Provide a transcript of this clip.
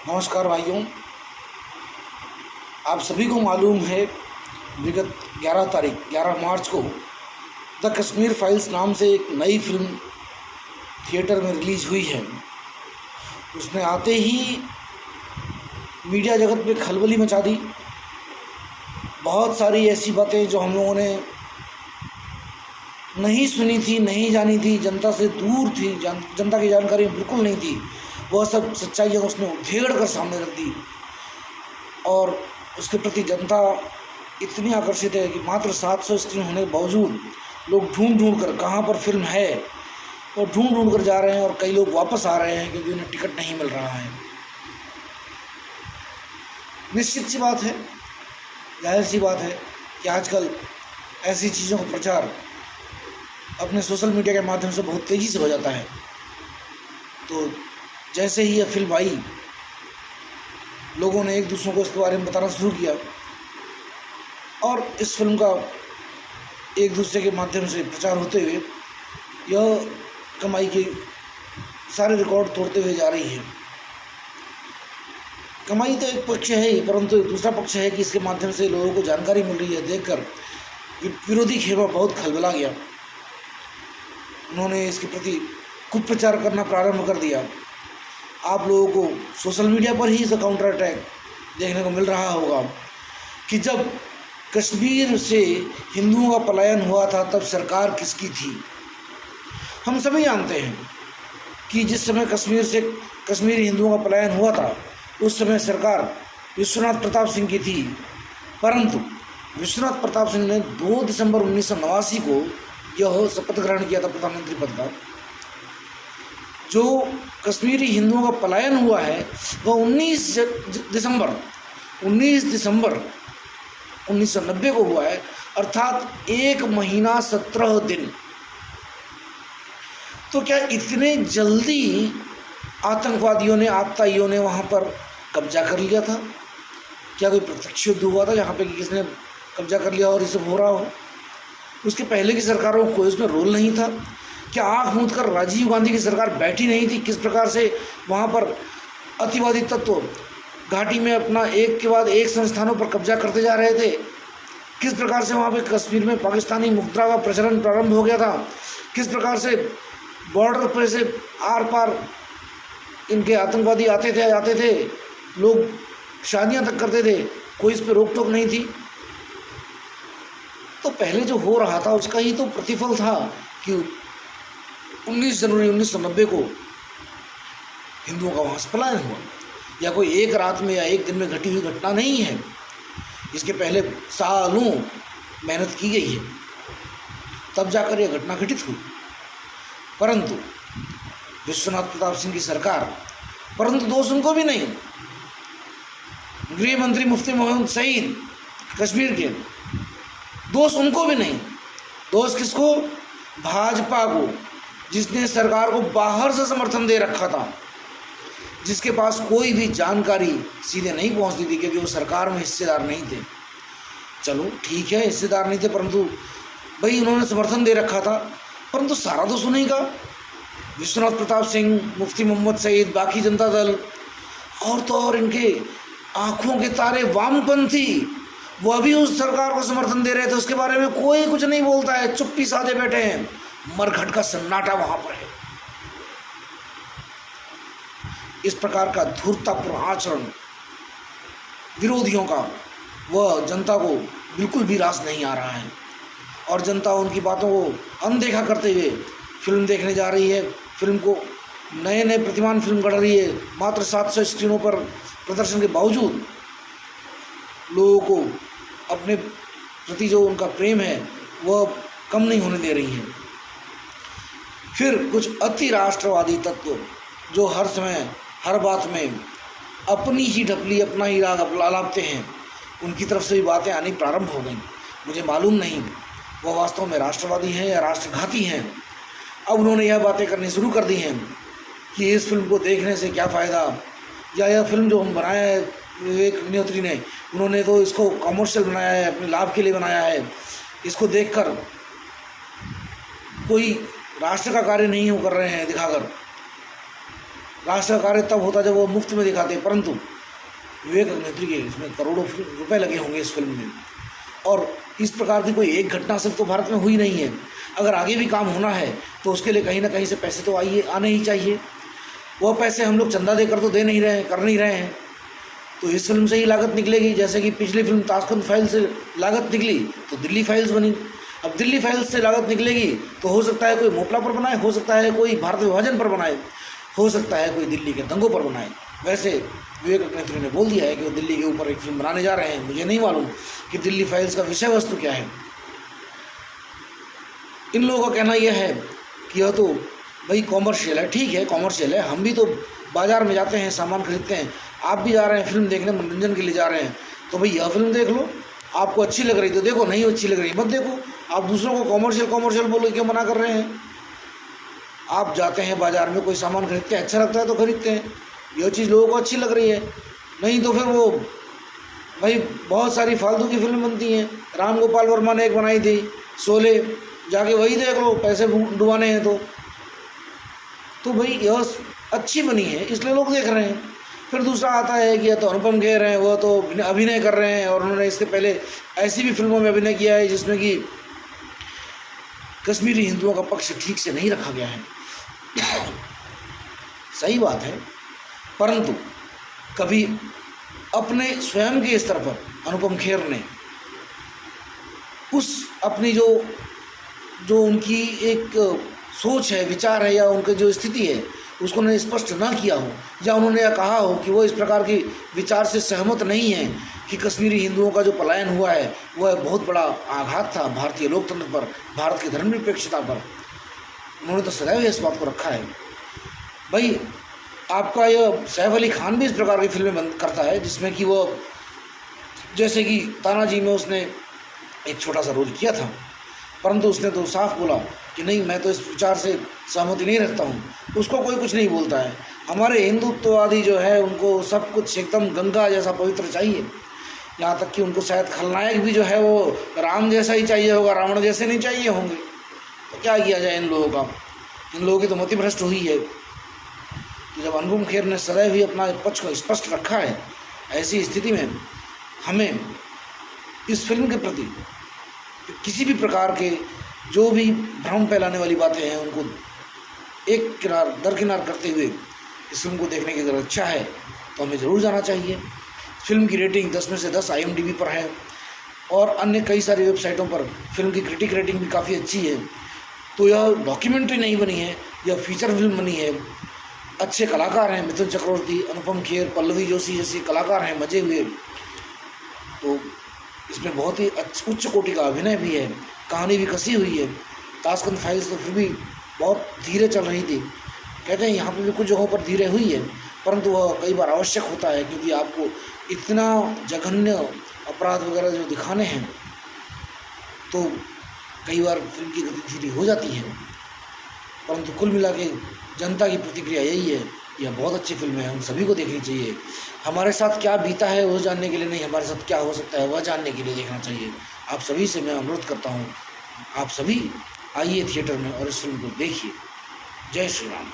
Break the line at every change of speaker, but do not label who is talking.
नमस्कार भाइयों। आप सभी को मालूम है विगत 11 मार्च को द कश्मीर फाइल्स नाम से एक नई फिल्म थिएटर में रिलीज़ हुई है। उसने आते ही मीडिया जगत में खलबली मचा दी। बहुत सारी ऐसी बातें जो हम लोगों ने नहीं सुनी थी, नहीं जानी थी, जनता से दूर थी, जनता की जानकारी बिल्कुल नहीं थी, वह सब सच्चाइयाँ उसने उधेड़ कर सामने रख दी। और उसके प्रति जनता इतनी आकर्षित है कि मात्र 700 स्क्रीन होने के बावजूद लोग ढूंढ कर कहाँ पर फिल्म है और ढूंढ कर जा रहे हैं, और कई लोग वापस आ रहे हैं क्योंकि उन्हें टिकट नहीं मिल रहा है। निश्चित सी बात है, जाहिर सी बात है कि आजकल ऐसी चीज़ों का प्रचार अपने सोशल मीडिया के माध्यम से बहुत तेज़ी से हो जाता है। तो जैसे ही यह फिल्म आई, लोगों ने एक दूसरों को इसके बारे में बताना शुरू किया और इस फिल्म का एक दूसरे के माध्यम से प्रचार होते हुए यह कमाई के सारे रिकॉर्ड तोड़ते हुए जा रही है। कमाई तो एक पक्ष है ही, परंतु दूसरा पक्ष है कि इसके माध्यम से लोगों को जानकारी मिल रही है। देखकर विरोधी खेमा बहुत खलबला गया। उन्होंने इसके प्रति कुप्रचार करना प्रारंभ कर दिया। आप लोगों को सोशल मीडिया पर ही इसका काउंटर अटैक देखने को मिल रहा होगा कि जब कश्मीर से हिंदुओं का पलायन हुआ था तब सरकार किसकी थी। हम सभी जानते हैं कि जिस समय कश्मीर से कश्मीरी हिंदुओं का पलायन हुआ था उस समय सरकार विश्वनाथ प्रताप सिंह की थी, परंतु विश्वनाथ प्रताप सिंह ने 2 दिसंबर 1989 को यह शपथ ग्रहण किया था प्रधानमंत्री पद का। जो कश्मीरी हिंदुओं का पलायन हुआ है वह 19 दिसंबर 1990 को हुआ है, अर्थात 1 महीना 17 दिन। तो क्या इतने जल्दी आतंकवादियों ने, आपताइयों ने वहाँ पर कब्जा कर लिया था? क्या कोई प्रत्यक्ष युद्ध हुआ था जहाँ पे किसने कब्जा कर लिया और ये सब हो रहा हो? उसके पहले की सरकारों को कोई उसमें रोल नहीं था? क्या आँख मूंद कर राजीव गांधी की सरकार बैठी नहीं थी? किस प्रकार से वहाँ पर अतिवादी तत्व घाटी में अपना एक के बाद एक संस्थानों पर कब्जा करते जा रहे थे? किस प्रकार से वहाँ पे कश्मीर में पाकिस्तानी मुद्रा का प्रचलन प्रारंभ हो गया था? किस प्रकार से बॉर्डर पर से आर पार इनके आतंकवादी आते थे, जाते थे, लोग शादियाँ तक करते थे, कोई इस पर रोक टोक नहीं थी। तो पहले जो हो रहा था उसका ही तो प्रतिफल था कि 19 जनवरी 1990 को हिंदुओं का वहाँ से पलायन हुआ। या कोई एक रात में या एक दिन में घटी हुई घटना नहीं है, इसके पहले सालों मेहनत की गई है, तब जाकर यह घटना घटित हुई। परंतु विश्वनाथ प्रताप सिंह की सरकार, परंतु दोष उनको भी नहीं, गृह मंत्री मुफ्ती मोहम्मद सईद कश्मीर के, दोष उनको भी नहीं। दोष किसको? भाजपा को, जिसने सरकार को बाहर से समर्थन दे रखा था, जिसके पास कोई भी जानकारी सीधे नहीं पहुंचती थी क्योंकि वो सरकार में हिस्सेदार नहीं थे। चलो ठीक है, हिस्सेदार नहीं थे, परंतु भाई उन्होंने समर्थन दे रखा था। परंतु सारा दोष उन्हीं का, विश्वनाथ प्रताप सिंह, मुफ्ती मोहम्मद सईद, बाकी जनता दल और तो और इनके आँखों के तारे वामपंथी, वह भी उस सरकार को समर्थन दे रहे थे। उसके बारे में कोई कुछ नहीं बोलता है, चुप्पी साधे बैठे हैं। मरघट का सन्नाटा वहाँ पर है। इस प्रकार का धूर्तपूर्ण आचरण विरोधियों का वह जनता को बिल्कुल भी रास नहीं आ रहा है, और जनता उनकी बातों को अनदेखा करते हुए फिल्म देखने जा रही है। फिल्म को नए प्रतिमान फिल्म गढ़ रही है। मात्र 700 स्क्रीनों पर प्रदर्शन के बावजूद लोगों को अपने प्रति जो उनका प्रेम है वह कम नहीं होने दे रही है। फिर कुछ अति राष्ट्रवादी तत्व जो हर समय हर बात में अपनी ही ढपली, अपना ही राग अलापते हैं, उनकी तरफ से भी बातें आनी प्रारंभ हो गई। मुझे मालूम नहीं वह वास्तव में राष्ट्रवादी हैं या राष्ट्रघाती हैं। अब उन्होंने यह बातें करनी शुरू कर दी हैं कि इस फिल्म को देखने से क्या फ़ायदा, या यह फिल्म जो हम बनाया है विवेक अग्निहोत्री ने, उन्होंने तो इसको कॉमर्शियल बनाया है, अपने लाभ के लिए बनाया है। इसको देखकर कोई राष्ट्र का कार्य नहीं हो कर रहे हैं दिखाकर। राष्ट्र का कार्य तब होता जब वो मुफ्त में दिखाते, परंतु विवेक अग्निहोत्री के इसमें करोड़ों रुपए लगे होंगे इस फिल्म में। और इस प्रकार की कोई एक घटना सिर्फ तो भारत में हुई नहीं है, अगर आगे भी काम होना है तो उसके लिए कहीं ना कहीं से पैसे तो आने ही चाहिए। वह पैसे हम लोग चंदा देकर तो दे नहीं रहे हैं, कर नहीं रहे हैं, तो इस फिल्म से ही लागत निकलेगी। जैसे कि पिछली फिल्म ताशकंद फाइल्स से लागत निकली तो दिल्ली फाइल्स बनी, अब दिल्ली फाइल्स से लागत निकलेगी तो हो सकता है कोई मोपला पर बनाए, हो सकता है कोई भारत विभाजन पर बनाए, हो सकता है कोई दिल्ली के दंगों पर बनाए। वैसे विवेक अग्निहोत्री ने बोल दिया है कि वो दिल्ली के ऊपर एक फिल्म बनाने जा रहे हैं। मुझे नहीं मालूम कि दिल्ली फाइल्स का विषय वस्तु क्या है। इन लोगों का कहना यह है कि यह तो भाई कॉमर्शियल है, ठीक है कॉमर्शियल है, हम भी तो बाज़ार में जाते हैं, सामान खरीदते हैं, आप भी जा रहे हैं फिल्म देखने, मनोरंजन के लिए जा रहे हैं, तो भाई यह फिल्म देख लो, आपको अच्छी लग रही तो देखो, नहीं अच्छी लग रही मत देखो। आप दूसरों को कॉमर्शियल बोल के क्यों मना कर रहे हैं? आप जाते हैं बाज़ार में, कोई सामान खरीदते हैं, अच्छा लगता है तो खरीदते हैं, यह चीज़ लोगों को अच्छी लग रही है, नहीं तो फिर वो भाई बहुत सारी फालतू की फिल्म बनती हैं। राम गोपाल वर्मा ने एक बनाई थी शोले, जाके वही देख लो, पैसे डुबाने हैं तो भाई यह अच्छी बनी है इसलिए लोग देख रहे हैं। फिर दूसरा आता है कि यह तो अनुपम खेर हैं, वह तो अभिनय कर रहे हैं और उन्होंने इससे पहले ऐसी भी फिल्मों में अभिनय किया है जिसमें कि कश्मीरी हिंदुओं का पक्ष ठीक से नहीं रखा गया है। सही बात है, परंतु कभी अपने स्वयं के स्तर पर अनुपम खेर ने उस अपनी जो उनकी एक सोच है, विचार है, या उनकी जो स्थिति है उसको उन्होंने स्पष्ट ना किया हो, या उन्होंने यह कहा हो कि वो इस प्रकार की विचार से सहमत नहीं है कि कश्मीरी हिंदुओं का जो पलायन हुआ है वह बहुत बड़ा आघात था भारतीय लोकतंत्र पर, भारत की धर्मनिरपेक्षता पर। उन्होंने तो सदैव इस बात को रखा है। भाई आपका यह सैफ अली खान भी इस प्रकार की फिल्में बंद करता है जिसमें कि वो, जैसे कि तानाजी में उसने एक छोटा सा रोल किया था, परंतु उसने तो साफ बोला कि नहीं, मैं तो इस विचार से सहमति नहीं रखता हूँ, उसको कोई कुछ नहीं बोलता है। हमारे हिंदुत्ववादी जो है उनको सब कुछ एकदम गंगा जैसा पवित्र चाहिए, यहाँ तक कि उनको शायद खलनायक भी जो है वो राम जैसा ही चाहिए होगा, रावण जैसे नहीं चाहिए होंगे। तो क्या किया जाए इन लोगों का, इन लोगों की तो मति भ्रष्ट हुई है। तो जब अनुपम खेर ने सदैव ही अपना पक्ष को स्पष्ट रखा है, ऐसी स्थिति में हमें इस फिल्म के प्रति किसी भी प्रकार के जो भी भ्रम फैलाने वाली बातें हैं उनको एक किनार दरकिनार करते हुए इस फिल्म को देखने की अगर इच्छा है तो हमें ज़रूर जाना चाहिए। फिल्म की रेटिंग 10 में से 10 IMDb पर है और अन्य कई सारी वेबसाइटों पर फिल्म की क्रिटिक रेटिंग भी काफ़ी अच्छी है। तो यह डॉक्यूमेंट्री नहीं बनी है, यह फीचर फिल्म बनी है। अच्छे कलाकार हैं, मिथुन चक्रवर्ती, अनुपम खेर, पल्लवी जोशी जैसे कलाकार हैं, मजे हुए। तो इसमें बहुत ही उच्च कोटि का अभिनय भी है, कहानी भी कसी हुई है। ताशकंद फाइल्स तो फिर भी बहुत धीरे चल रही थी, कहते हैं यहाँ पे भी कुछ जगहों पर धीरे हुई है, परंतु वह कई बार आवश्यक होता है क्योंकि आपको इतना जघन्य अपराध वगैरह जो दिखाने हैं तो कई बार फिल्म की गति धीरे हो जाती है। परंतु कुल मिला के जनता की प्रतिक्रिया यही है, यह बहुत अच्छी फिल्म है, हम सभी को देखनी चाहिए। हमारे साथ क्या बीता है वो जानने के लिए नहीं, हमारे साथ क्या हो सकता है वह जानने के लिए देखना चाहिए। आप सभी से मैं अनुरोध करता हूँ, आप सभी आइए थिएटर में और इस फिल्म को देखिए। जय श्री राम।